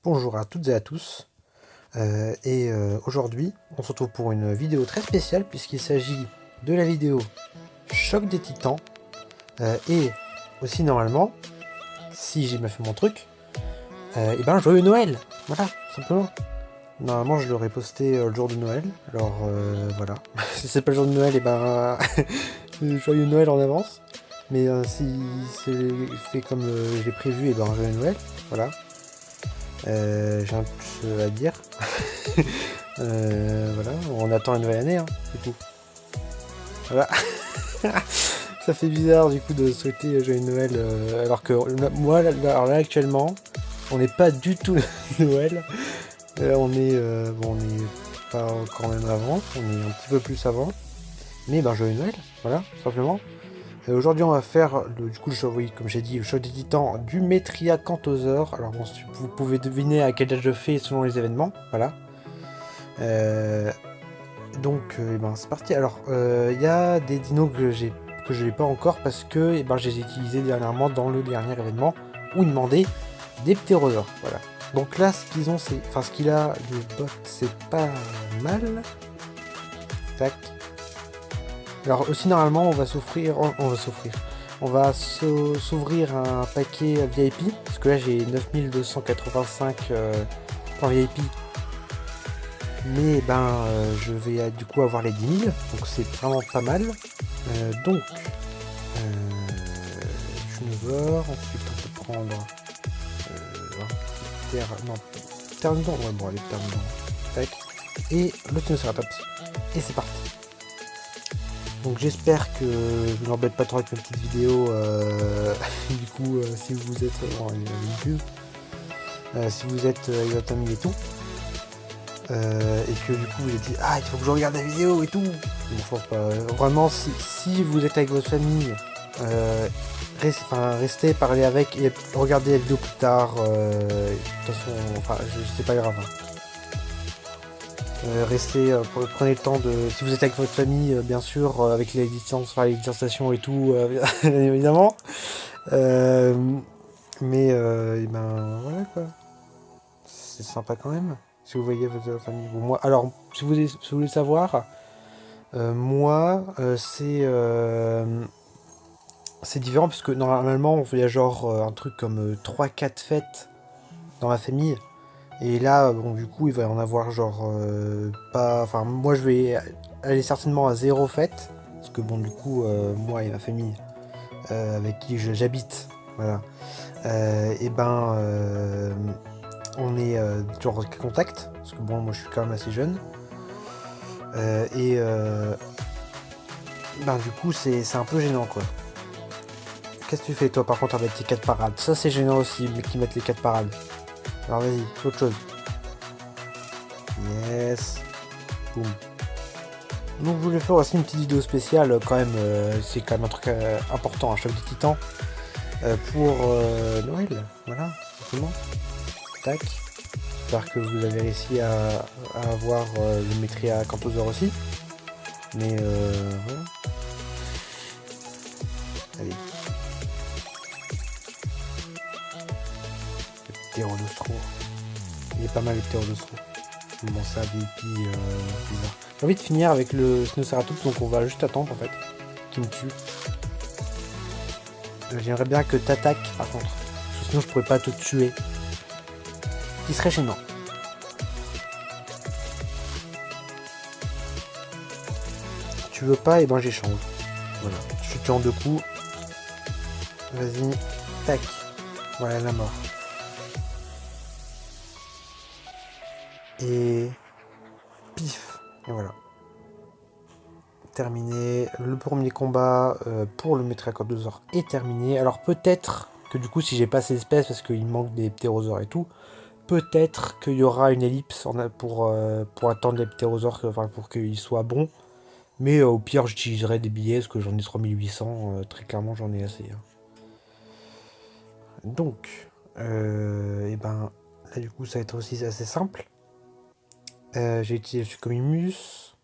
Bonjour à toutes et à tous, aujourd'hui on se retrouve pour une vidéo très spéciale puisqu'il s'agit de la vidéo Choc des Titans et aussi normalement, si j'ai bien fait mon truc, et ben joyeux Noël, voilà, simplement. Normalement je l'aurais posté le jour de Noël, alors voilà, si c'est pas le jour de Noël, et ben joyeux Noël en avance, mais si c'est fait comme je l'ai prévu, et ben joyeux Noël, voilà. J'ai un plus à dire. Voilà, on attend une nouvelle année, hein, du coup. Voilà. Ça fait bizarre du coup de souhaiter joyeux Noël alors que moi alors là actuellement on n'est pas du tout Noël. On est pas encore même avant, on est un petit peu plus avant. Mais ben joyeux Noël, voilà, simplement. Aujourd'hui on va faire du coup oui, comme j'ai dit, le choc des titans du Metria Canthosaur. Alors bon, vous pouvez deviner à quel âge je fais selon les événements, voilà. Ben, c'est parti. Alors, il y a des dinos que je n'ai pas encore parce que je les ai utilisés dernièrement dans le dernier événement où ils demandaient des ptérosaures. Voilà. Donc là, ce qu'ils ont, c'est, enfin, ce qu'il a de bot, c'est pas mal. Tac. Alors aussi normalement, on va s'ouvrir un paquet VIP parce que là j'ai 9285 points VIP. Mais je vais du coup avoir les 10 000, donc c'est vraiment pas mal. Je me vois, ensuite on peut prendre terre, non, terre-dedans, ouais bon allez, terre-dedans, tac, et le Triceratops, et c'est parti. Donc j'espère que je n'embête pas trop avec mes petites vidéos, du coup si vous êtes si vous êtes avec votre ami et tout, et que du coup vous êtes dit ah il faut que je regarde la vidéo et tout. Bon, je pense pas. Vraiment si vous êtes avec votre famille, restez, parlez avec et regardez la vidéo plus tard. De toute façon, enfin c'est pas grave. Hein. Restez, prenez le temps de. Si vous êtes avec votre famille, bien sûr, avec les distances, enfin les distanciations et tout, bien évidemment. Et ben voilà quoi. C'est sympa quand même. Si vous voyez votre famille. Bon, moi, alors, si vous voulez savoir, moi, c'est différent parce que normalement, on fait genre un truc comme 3-4 fêtes dans la famille. Et là, bon, du coup, il va y en avoir genre pas. Enfin, moi, je vais aller certainement à 0 fête. Parce que, bon, du coup, moi et ma famille avec qui j'habite, voilà. Et ben. On est genre contact, parce que bon, moi je suis quand même assez jeune. Du coup, c'est un peu gênant quoi. Qu'est-ce que tu fais toi par contre avec tes 4 parades? Ça c'est gênant aussi, mais qui mettent les 4 parades. Alors vas-y, fais autre chose. Yes. Boum. Donc je voulais faire aussi une petite vidéo spéciale quand même, c'est quand même un truc important, un choc des titans. Pour Noël, voilà, simplement. Tac. J'espère que vous avez réussi à avoir le Metria Canthosaur aussi. Mais voilà. Allez. Le Pterodostro. Il est pas mal le Pterodostro. Bon ça VIP bizarre. J'ai envie de finir avec le Sinoceratops, donc on va juste attendre en fait. Qui me tue. J'aimerais bien que t'attaques par contre. Parce que sinon je pourrais pas te tuer. Qui serait gênant. Tu veux pas, et ben j'échange. Voilà. Je te tue en 2 coups. Vas-y. Tac. Voilà la mort. Et pif. Et voilà. Terminé. Le premier combat pour le Metriacanthosaur est terminé. Alors peut-être que du coup si j'ai pas ces espèces parce qu'il manque des ptérosaures et tout, peut-être qu'il y aura une ellipse pour attendre les ptérosaures, enfin pour qu'ils soient bons. Mais au pire j'utiliserai des billets parce que j'en ai 3800, très clairement j'en ai assez. Hein. Donc, et ben là du coup ça va être aussi assez simple. J'ai utilisé le Suchomimus,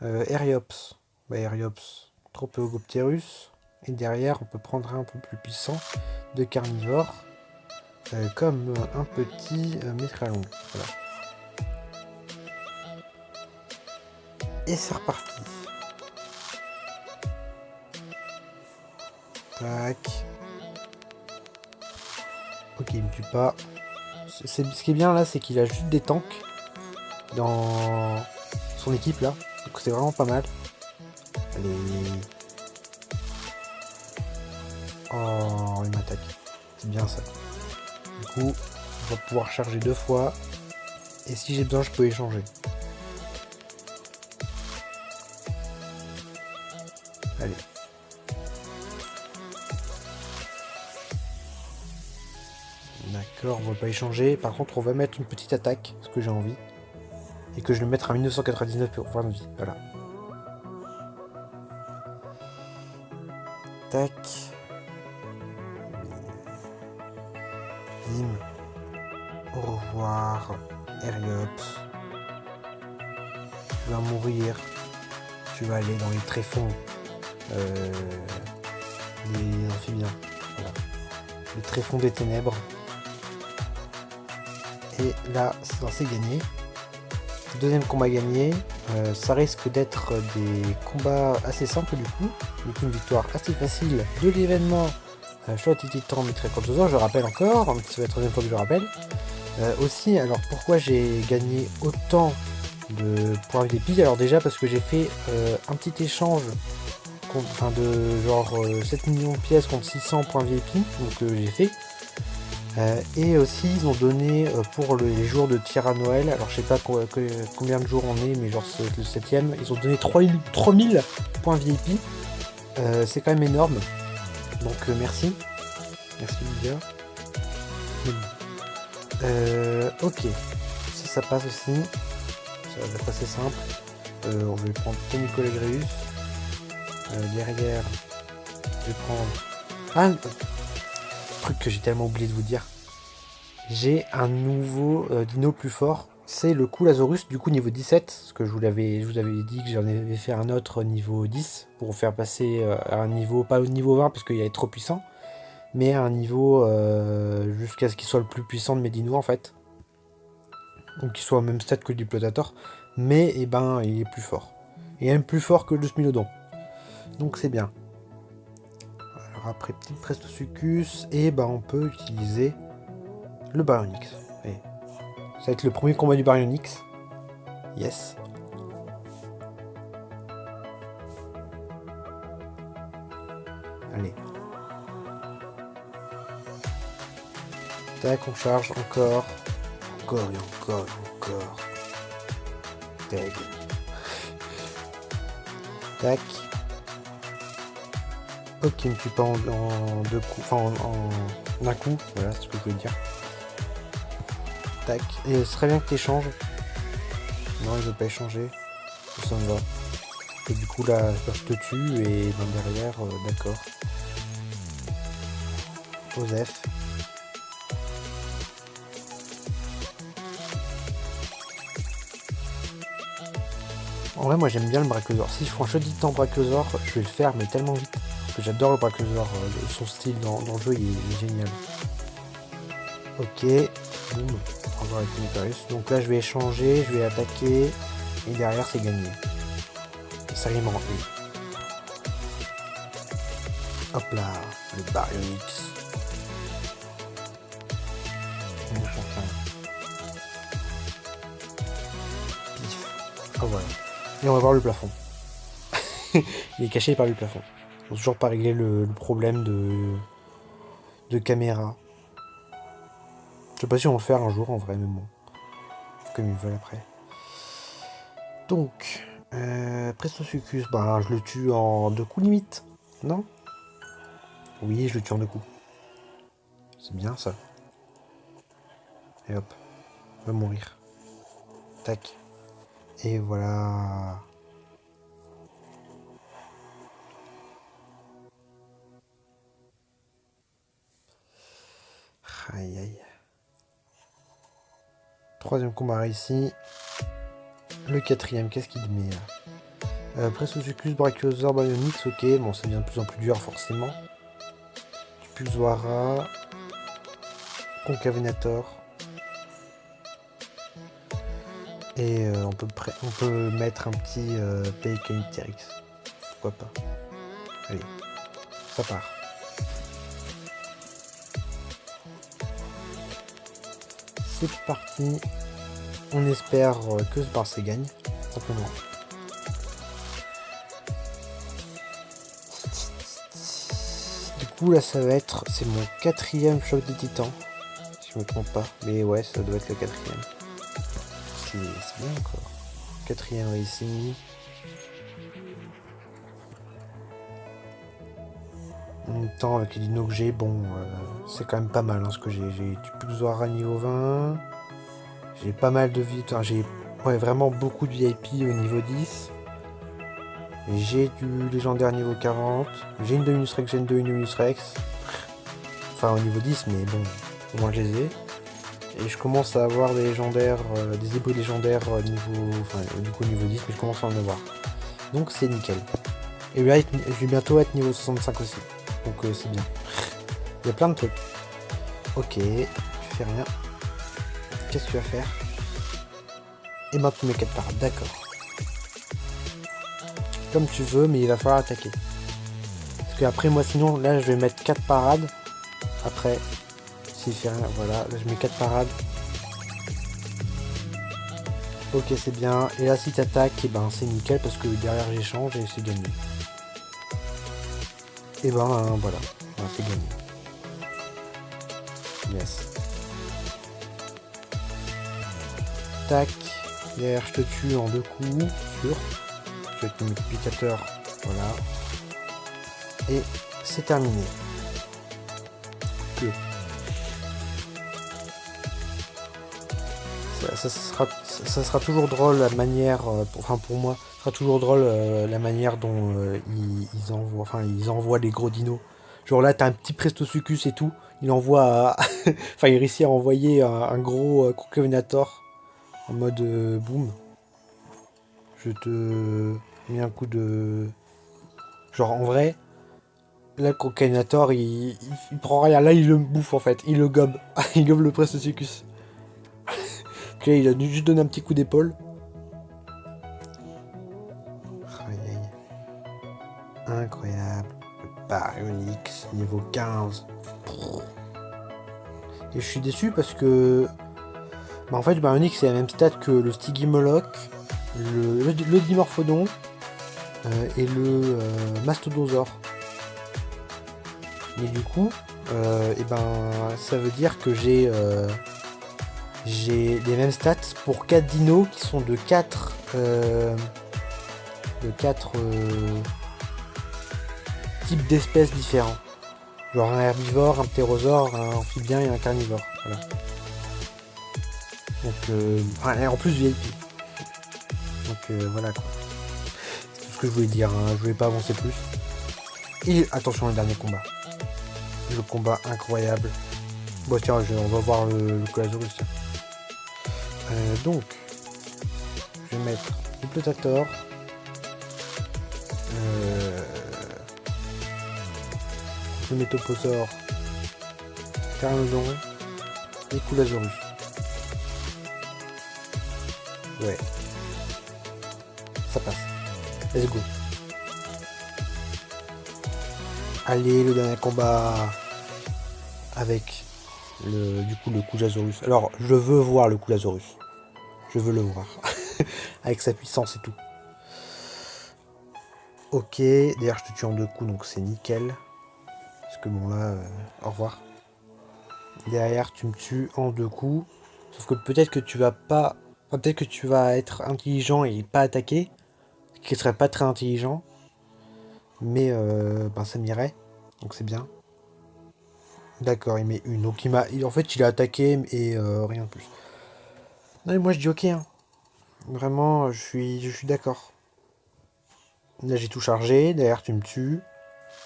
Eriops, Eriops, Tropéogopterus, et derrière on peut prendre un peu plus puissant de carnivore, comme un petit métralon. Voilà. Et c'est reparti. Tac. Ok, il me tue pas. Ce qui est bien là, c'est qu'il a juste des tanks dans son équipe là. Donc c'est vraiment pas mal. Allez. Oh, il m'attaque. C'est bien ça. Du coup, on va pouvoir charger 2 fois. Et si j'ai besoin, je peux échanger. Allez. D'accord, on va pas échanger. Par contre, on va mettre une petite attaque, ce que j'ai envie. Et que je le mette à 1999 pour points de vie. Voilà. Tac. Bim. Au revoir. Heriops. Tu vas mourir. Tu vas aller dans les tréfonds des amphibiens. Voilà. Les tréfonds des ténèbres. Et là, c'est gagné. Deuxième combat gagné. Ça risque d'être des combats assez simples du coup. Du coup, une victoire assez facile de l'événement. Choix Titan Mitrailleur. Je rappelle encore, ça va être la troisième fois que je rappelle. Aussi, alors pourquoi j'ai gagné autant de points VIP? Alors déjà parce que j'ai fait un petit échange de genre 7 millions de pièces contre 600 points VIP, donc j'ai fait. Et aussi ils ont donné pour les jours de tir à Noël, alors je sais pas combien de jours on est, mais genre c'est le 7ème, ils ont donné 3000 points VIP. C'est quand même énorme, donc merci Lydia. Ok, ça passe aussi, ça va être assez simple. On va prendre Tony Collegreus. Derrière, je vais prendre... Ah, truc que j'ai tellement oublié de vous dire. J'ai un nouveau dino plus fort. C'est le Coolazorus, du coup niveau 17. Parce que je vous avais dit que j'en avais fait un autre niveau 10. Pour faire passer à un niveau, pas au niveau 20 parce qu'il est trop puissant. Mais à un niveau jusqu'à ce qu'il soit le plus puissant de mes dinos en fait. Donc qu'il soit au même stade que le Diplotator. Mais eh ben, il est plus fort. Et même plus fort que le Smilodon. Donc c'est bien. Alors après petite Prestosuchus, et bah on peut utiliser le Baryonyx. Et ça va être le premier combat du Baryonyx. Yes. Allez. Tac, on charge encore. Encore et encore et encore. Tac. Tac. Ok, il me tue pas en deux coups, enfin en un coup, voilà, c'est ce que je voulais dire. Tac, et ce serait bien que tu échanges. Non, il veut pas échanger, ça me va. Et du coup là, je te tue et derrière, d'accord. Joseph. En vrai, moi j'aime bien le Brachiosaur. Si je prends un choix de temps Brachiosaur, je vais le faire, mais tellement vite. Parce que j'adore le Brachiosaur. Son style dans le jeu, il est génial. Ok. Boum. On va arrêter Nutarius. Donc là, je vais échanger, je vais attaquer. Et derrière, c'est gagné. Ça y est, hop là, le Baryonyx. Pif. Ah voilà. Et on va voir le plafond. Il est caché par le plafond. Ils n'ont toujours pas réglé le problème de caméra. Je sais pas si on va le faire un jour en vrai, mais bon. Comme ils veulent après. Donc, Prestosuchus, bah je le tue en 2 coups limite. Non? Oui, je le tue en 2 coups. C'est bien ça. Et hop. Il va mourir. Tac. Et voilà. Aïe aïe. Troisième combat réussi. Le quatrième, qu'est-ce qu'il met là? Prestosuchus, Brachiosaur, Baryonyx, ok. Bon, ça devient de plus en plus dur forcément. Pulsoara. Concavenator. Et on peut mettre un petit Pelicanipteryx. Pourquoi pas. Allez, ça part. C'est parti. On espère que ce Barcé gagne, simplement. Du coup là ça va être, c'est mon 4e choc des titans, si je me trompe pas. Mais ouais, ça doit être le 4e. C'est bien encore. 4e réussi. En même temps avec les dinos que j'ai, bon, c'est quand même pas mal hein, ce que j'ai. J'ai du Pulsar à niveau 20. J'ai pas mal de vie. Enfin, j'ai vraiment beaucoup de VIP au niveau 10. J'ai du légendaire niveau 40. J'ai une Dominus Rex Gen 2, une Dominus Rex. Enfin au niveau 10, mais bon, au moins je les ai. Et je commence à avoir des légendaires, des hybrides légendaires niveau. Enfin du coup niveau 10, mais je commence à en avoir. Donc c'est nickel. Et là, je vais bientôt être niveau 65 aussi. Donc c'est bien. Il y a plein de trucs. Ok, tu fais rien. Qu'est-ce que tu vas faire? Et maintenant tu mets 4 parades, d'accord. Comme tu veux, mais il va falloir attaquer. Parce que après moi sinon, là je vais mettre 4 parades. Après, s'il fait rien, voilà, là je mets 4 parades. Ok, c'est bien. Et là si t'attaques, et ben c'est nickel parce que derrière j'échange et c'est gagné. Et ben voilà, c'est gagné. Yes. Tac. Derrière je te tue en 2 coups. Sûr. Je vais te multiplicateur. Voilà. Et c'est terminé. Que. Ça sera toujours drôle la manière, enfin pour moi, ça sera toujours drôle la manière dont ils envoient les gros dinos. Genre là t'as un petit Prestosuchus et tout, il envoie enfin il réussit à envoyer un gros Concavenator en mode boom. Je te mets un coup de... Genre en vrai, là le Concavenator il prend rien, là il le bouffe en fait, il le gobe, il gobe le Prestosuchus. Ok, il a juste donné un petit coup d'épaule. Incroyable. Le Baryonyx, niveau 15. Et je suis déçu parce que... Bah en fait, le Baryonyx c'est la même stat que le Stygimoloch, le Dimorphodon et le Mastodosaure. Mais du coup, et ben, ça veut dire que j'ai les mêmes stats pour 4 dinos qui sont de 4 types d'espèces différents. Genre un herbivore, un ptérosaure, un amphibien et un carnivore. Voilà. Donc, en plus VIP. Donc voilà quoi. C'est tout ce que je voulais dire, hein. Je voulais pas avancer plus. Et attention le dernier combat. Le combat incroyable. Bon tiens, on va voir le Colasaurus. Donc, je vais mettre Diplotator. Le Métoposaure. Pteranodon. Et Colasaurus. Ouais. Ça passe. Let's go. Allez, le dernier combat avec le Colasaurus. Alors, je veux voir le Colasaurus. Je veux le voir. Avec sa puissance et tout. Ok, d'ailleurs je te tue en 2 coups, donc c'est nickel. Parce que bon là, au revoir. Derrière tu me tues en 2 coups. Sauf que peut-être que tu vas pas... Enfin, peut-être que tu vas être intelligent et pas attaquer. Ce qui serait pas très intelligent. Mais ben, ça m'irait. Donc c'est bien. D'accord, il met une. Donc en fait il a attaqué et rien de plus. Non mais moi je dis ok. Hein. Vraiment, je suis d'accord. Là j'ai tout chargé, derrière tu me tues.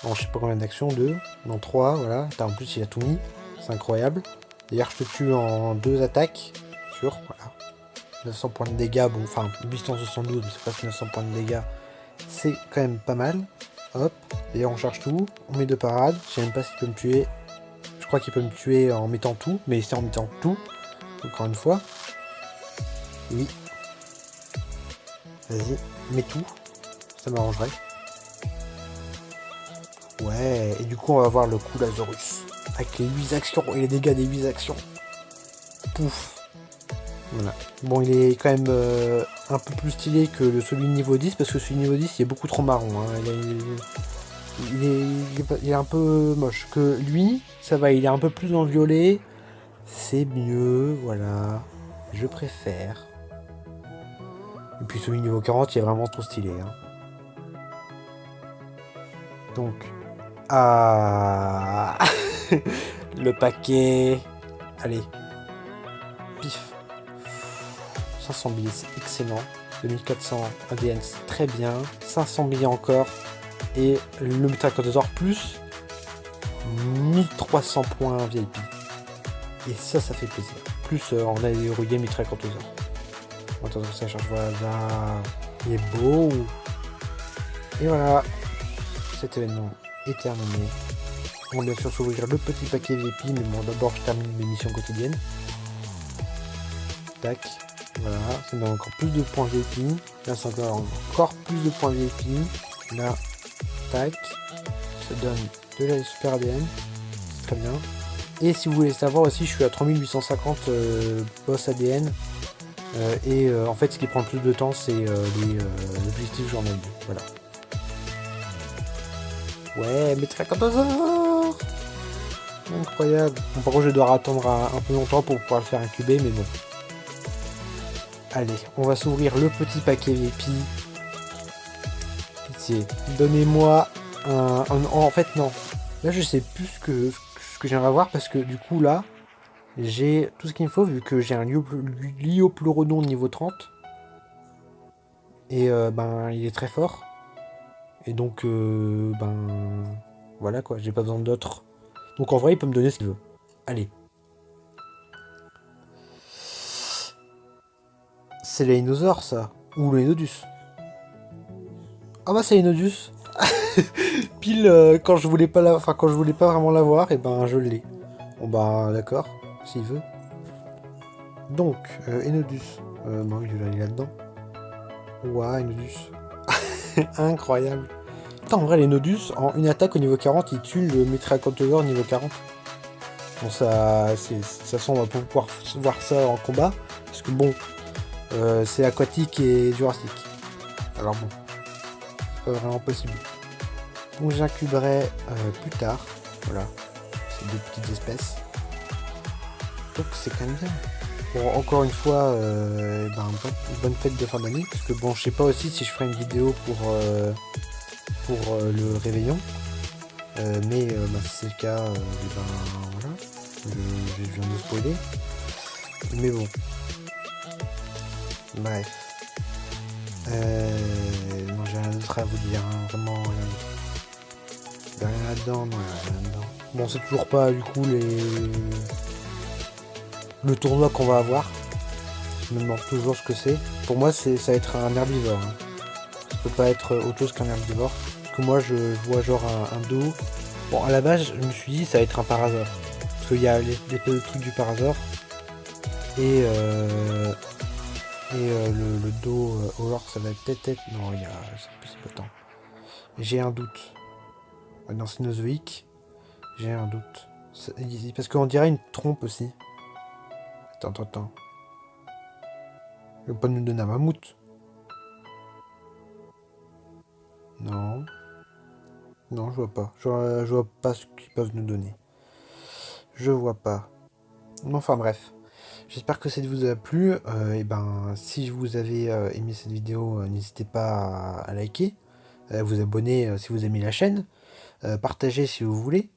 En je sais pas combien d'actions, 2, non 3, voilà. En plus il a tout mis, c'est incroyable. D'ailleurs je te tue en 2 attaques, sûr, voilà. 900 points de dégâts, bon, enfin 872, mais c'est presque 900 points de dégâts. C'est quand même pas mal. Hop, d'ailleurs on charge tout, on met 2 parades, je sais même pas s'il peut me tuer. Je crois qu'il peut me tuer en mettant tout, mais c'est en mettant tout, encore une fois. Oui. Vas-y, mets tout. Ça m'arrangerait. Ouais, et du coup on va voir le coup Lazarus. Avec les 8 actions et les dégâts des 8 actions. Pouf. Voilà. Bon, il est quand même un peu plus stylé que celui de niveau 10, parce que celui de niveau 10 il est beaucoup trop marron. Hein. Il est un peu moche. Que lui, ça va, il est un peu plus en violet. C'est mieux, voilà. Je préfère. Et puis celui niveau 40, il est vraiment trop stylé. Hein. Donc, ah, le paquet. Allez, pif. 500 billets, c'est excellent. 2400 ADN, c'est très bien. 500 billets encore. Et le Mitracotosaur plus 1300 points VIP. Et ça fait plaisir. Plus on a les rouillés Mitracotosaur. Attends, ça charge, voilà. Il est beau. Et voilà. Cet événement est terminé. On va bien sûr s'ouvrir le petit paquet VIP, mais bon, d'abord je termine mes missions quotidiennes. Tac. Voilà, ça donne encore plus de points VIP. Là, ça donne encore plus de points VIP. Là, tac. Ça donne de la super ADN. Très bien. Et si vous voulez savoir aussi, je suis à 3850 boss ADN. En fait, ce qui prend le plus de temps, c'est les objectifs journaliers. Voilà. Ouais, mais Mitracotosaur! Incroyable. Bon, par contre, je vais devoir attendre un peu longtemps pour pouvoir le faire incuber, mais bon. Allez, on va s'ouvrir le petit paquet VIP. Pitié, donnez-moi en fait, non. Là, je sais plus ce que j'aimerais avoir parce que du coup, là, j'ai tout ce qu'il me faut vu que j'ai un Liopleurodon niveau 30. Et ben, il est très fort. Et donc, ben, voilà quoi, j'ai pas besoin d'autres. Donc en vrai, il peut me donner ce qu'il veut. Allez. C'est l'Ainosaur, ça. Ou l'Ainodus. Ah bah c'est l'Ainodus. Pile quand je voulais pas quand je voulais pas vraiment l'avoir, et ben je l'ai. Bon bah d'accord, s'il veut. Donc, Ainodus. Non, il est là-dedans. Ouah, Ainodus. Incroyable. Putain, en vrai, l'Ainodus, en une attaque au niveau 40, il tue le Mitracotosaur au niveau 40. Bon, ça, de toute façon, on va pouvoir voir ça en combat. Parce que bon, c'est aquatique et jurassique. Alors bon, c'est pas vraiment possible. Donc j'incuberai plus tard. Voilà, ces deux petites espèces. Donc c'est quand même bien. Bon, encore une fois, bonne fête de fin d'année. Parce que bon, je sais pas aussi si je ferai une vidéo pour le réveillon. Mais si c'est le cas, voilà. Je viens de spoiler. Mais bon. Bref. Non, j'ai rien d'autre à vous dire. Hein. Vraiment, rien là-dedans. Non, rien là-dedans. Bon, c'est toujours pas, du coup, le tournoi qu'on va avoir. Je me demande toujours ce que c'est. Pour moi, ça va être un herbivore. Hein. Ça peut pas être autre chose qu'un herbivore. Parce que moi, je vois genre un dos. Bon, à la base, je me suis dit, ça va être un parasaure. Parce qu'il y a les trucs du parasaure. Et le dos, alors ça va peut-être... Non, il y a... C'est pas tant. J'ai un doute. Dans Cénozoïque, j'ai un doute. Parce qu'on dirait une trompe aussi. Attends. Il va pas nous donner un mammouth. Non. Non, je vois pas. Je vois pas ce qu'ils peuvent nous donner. Je vois pas. Enfin bref. J'espère que ça vous a plu. Si vous avez aimé cette vidéo, n'hésitez pas à liker, à vous abonner si vous aimez la chaîne, partagez si vous voulez.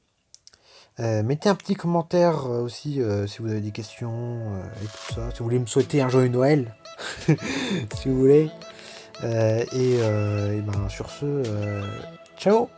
Mettez un petit commentaire aussi si vous avez des questions et tout ça. Si vous voulez me souhaiter un joyeux Noël, si vous voulez. Sur ce, ciao!